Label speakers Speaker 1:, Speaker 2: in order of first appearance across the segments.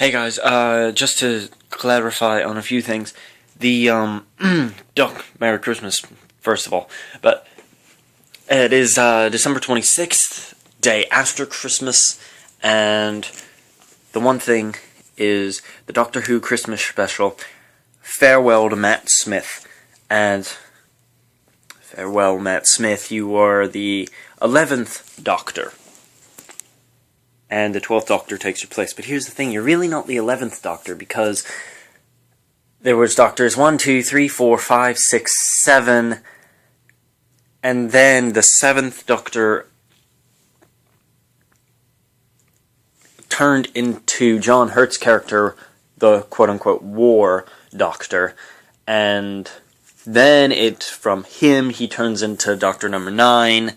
Speaker 1: Hey guys, just to clarify on a few things, the, Merry Christmas, first of all, but it is, December 26th, day after Christmas, and the one thing is the Doctor Who Christmas special, Farewell to Matt Smith, and farewell, Matt Smith, you are the 11th Doctor. And the 12th Doctor takes your place. But here's the thing, you're really not the 11th Doctor, because there was Doctors 1, 2, 3, 4, 5, 6, 7, and then the 7th Doctor turned into John Hurt's character, the quote-unquote War Doctor, and then from him, he turns into Doctor number 9,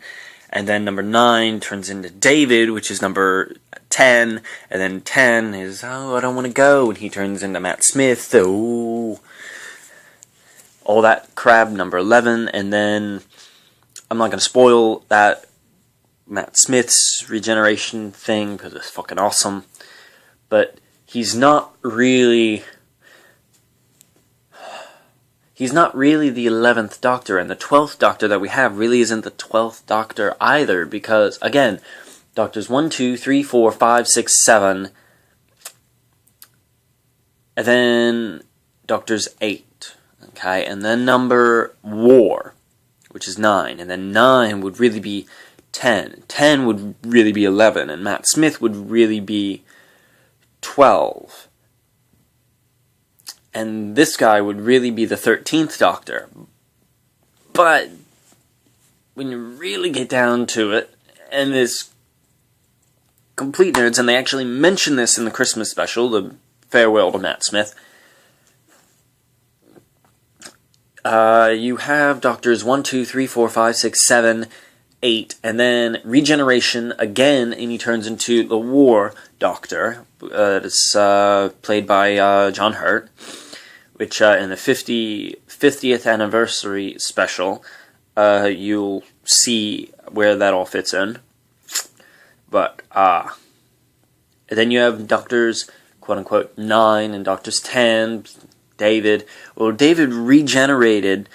Speaker 1: and then number 9 turns into David, which is number 10, and then 10 is, oh, I don't want to go, and he turns into Matt Smith, oh, all that crap, number 11, and then, I'm not going to spoil that Matt Smith's regeneration thing, because it's fucking awesome, but he's not really the 11th Doctor, and the 12th Doctor that we have really isn't the 12th Doctor either, because, again, Doctors 1, 2, 3, 4, 5, 6, 7, and then Doctors 8, okay, and then number War, which is 9, and then 9 would really be 10, 10 would really be 11, and Matt Smith would really be 12. And this guy would really be the 13th Doctor. But when you really get down to it, and this complete nerds, and they actually mention this in the Christmas special, the Farewell to Matt Smith, you have Doctors 1, 2, 3, 4, 5, 6, 7, 8, and then regeneration again, and he turns into the War Doctor. It's played by John Hurt, which in the 50th anniversary special, you'll see where that all fits in. But, and then you have Doctors, quote-unquote, 9, and Doctors 10, David. Well, David regenerated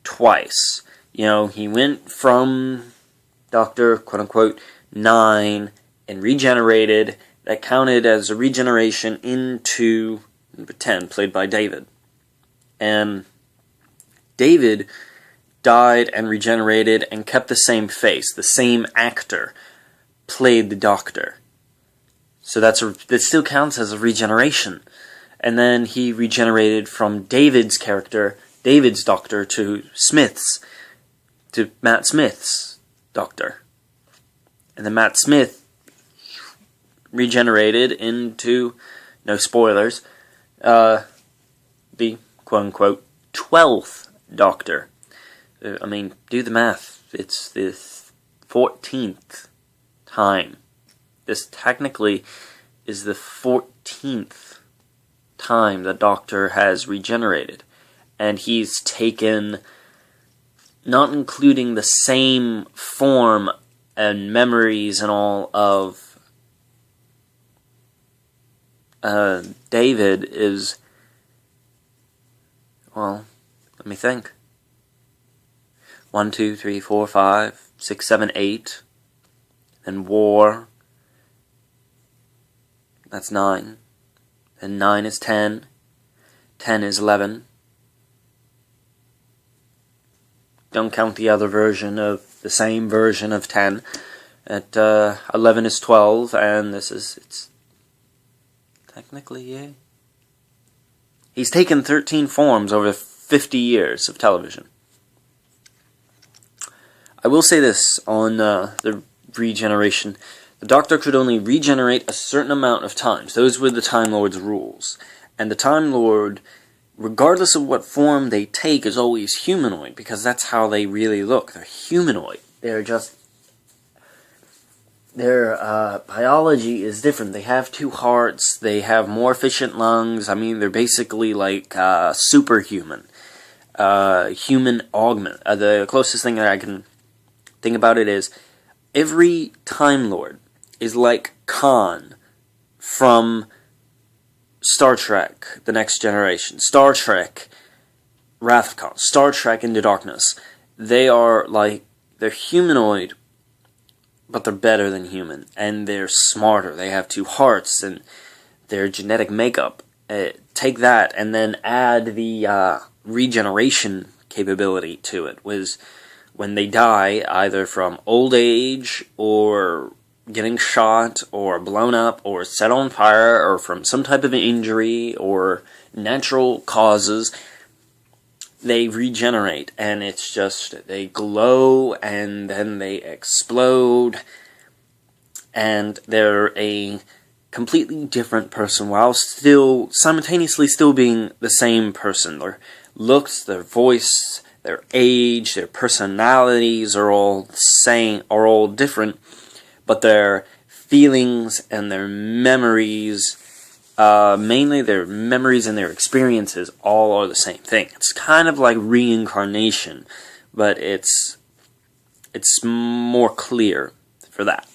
Speaker 1: twice. You know, he went from Doctor, quote-unquote, 9, and regenerated. That counted as a regeneration into number 10, played by David. And David died and regenerated and kept the same face. The same actor played the Doctor. So that still counts as a regeneration. And then he regenerated from David's character, David's Doctor, to Matt Smith's Doctor. And then Matt Smith regenerated into, no spoilers, the quote-unquote 12th Doctor. I mean, do the math. It's the 14th time. This technically is the 14th time the Doctor has regenerated. And he's taken, not including the same form and memories and all of David is, well, let me think. 1, 2, 3, 4, 5, 6, 7, 8. Then War. That's 9. Then 9 is 10. 10 is 11. Don't count the other version of, the same version of 10. At 11 is 12, and it's technically, yeah. He's taken 13 forms over 50 years of television. I will say this on the regeneration. The Doctor could only regenerate a certain amount of times. Those were the Time Lord's rules. And the Time Lord, regardless of what form they take, is always humanoid, because that's how they really look. They're humanoid. They're just... Their biology is different. They have 2 hearts, they have more efficient lungs. I mean, they're basically like superhuman. Human augment. The closest thing that I can think about it is, every Time Lord is like Khan from Star Trek, The Next Generation, Star Trek, Wrath of Khan, Star Trek Into Darkness. They're humanoid, but they're better than human, and they're smarter. They have 2 hearts, and their genetic makeup. Take that, and then add the regeneration capability to it. Was when they die, either from old age, or getting shot, or blown up, or set on fire, or from some type of injury, or natural causes, they regenerate, and it's just, they glow, and then they explode, and they're a completely different person, while still, simultaneously still being the same person. Their looks, their voice, their age, their personalities are all the same, are all different, but their feelings and their memories, mainly their memories and their experiences, all are the same thing. It's kind of like reincarnation, but it's more clear for that.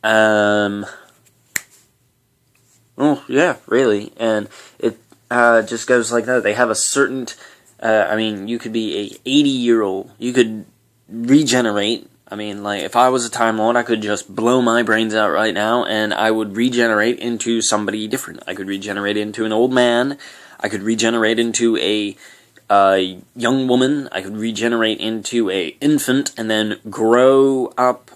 Speaker 1: Oh, yeah, really, and it just goes like that. They have a certain, you could be a 80-year-old, you could regenerate. Like, if I was a Time Lord, I could just blow my brains out right now, and I would regenerate into somebody different. I could regenerate into an old man, I could regenerate into a young woman, I could regenerate into a infant, and then grow up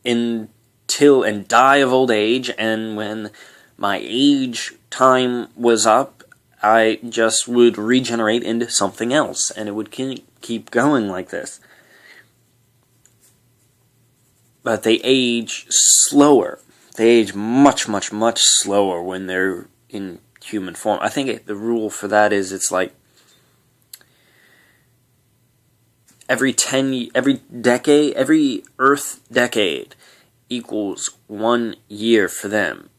Speaker 1: until and die of old age, and when my age time was up, I just would regenerate into something else, and it would keep going like this. But they age slower. They age much, much, much slower when they're in human form. I think the rule for that is it's like every Earth decade equals 1 year for them.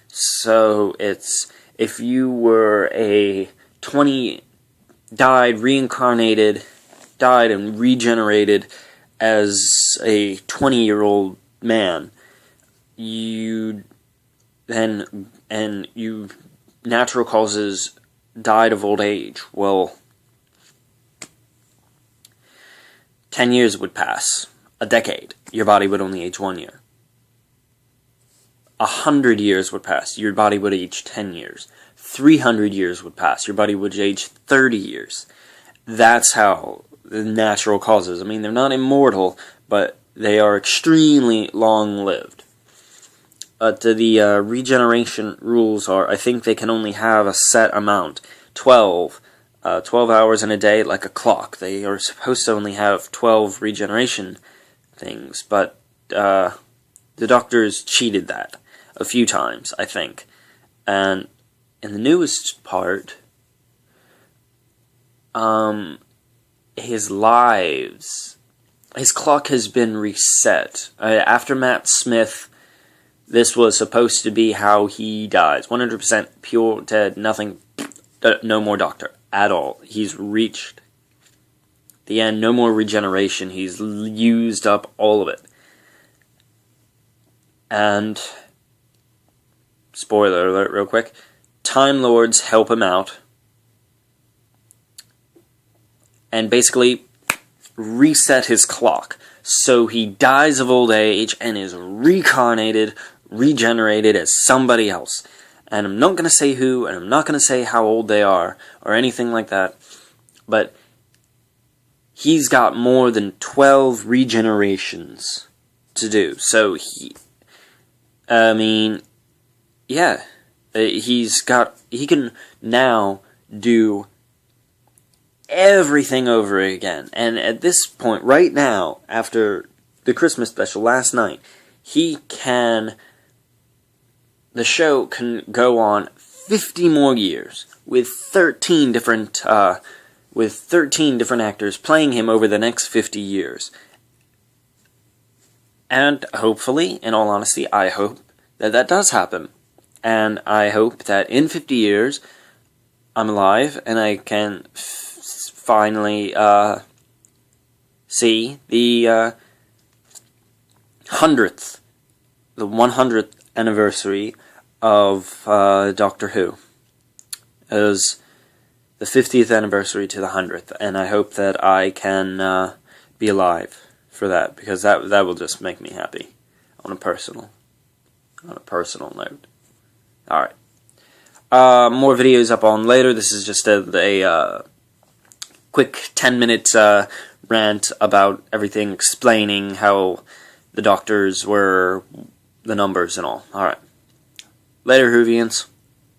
Speaker 1: So it's, if you were a 20, died and regenerated as a 20-year-old man, natural causes died of old age. Well, 10 years would pass. A decade. Your body would only age 1 year. 100 years would pass. Your body would age 10 years. 300 years would pass. Your body would age 30 years. That's how the natural causes. They're not immortal, but they are extremely long-lived. The regeneration rules are, I think they can only have a set amount. 12 hours in a day, like a clock. They are supposed to only have 12 regeneration things, but the doctors cheated that a few times, I think. And in the newest part, his clock has been reset. After Matt Smith, this was supposed to be how he dies. 100% pure, dead, nothing, no more doctor at all. He's reached the end, no more regeneration. He's used up all of it. And, spoiler alert real quick, Time Lords help him out and basically reset his clock. So he dies of old age and is regenerated as somebody else. And I'm not going to say who, and I'm not going to say how old they are, or anything like that, but he's got more than 12 regenerations to do. So he can now do everything over again. And at this point, right now, after the Christmas special last night, the show can go on 50 more years with 13 different actors playing him over the next 50 years. And hopefully, in all honesty, I hope that does happen. And I hope that in 50 years, I'm alive and I can finally see the 100th anniversary of Doctor Who. It was the 50th anniversary to the 100th, and I hope that I can be alive for that, because that will just make me happy on a personal note. Alright. More videos up on later. This is just a quick 10-minute rant about everything, explaining how the doctors were, the numbers and all. Alright. Later, Whovians.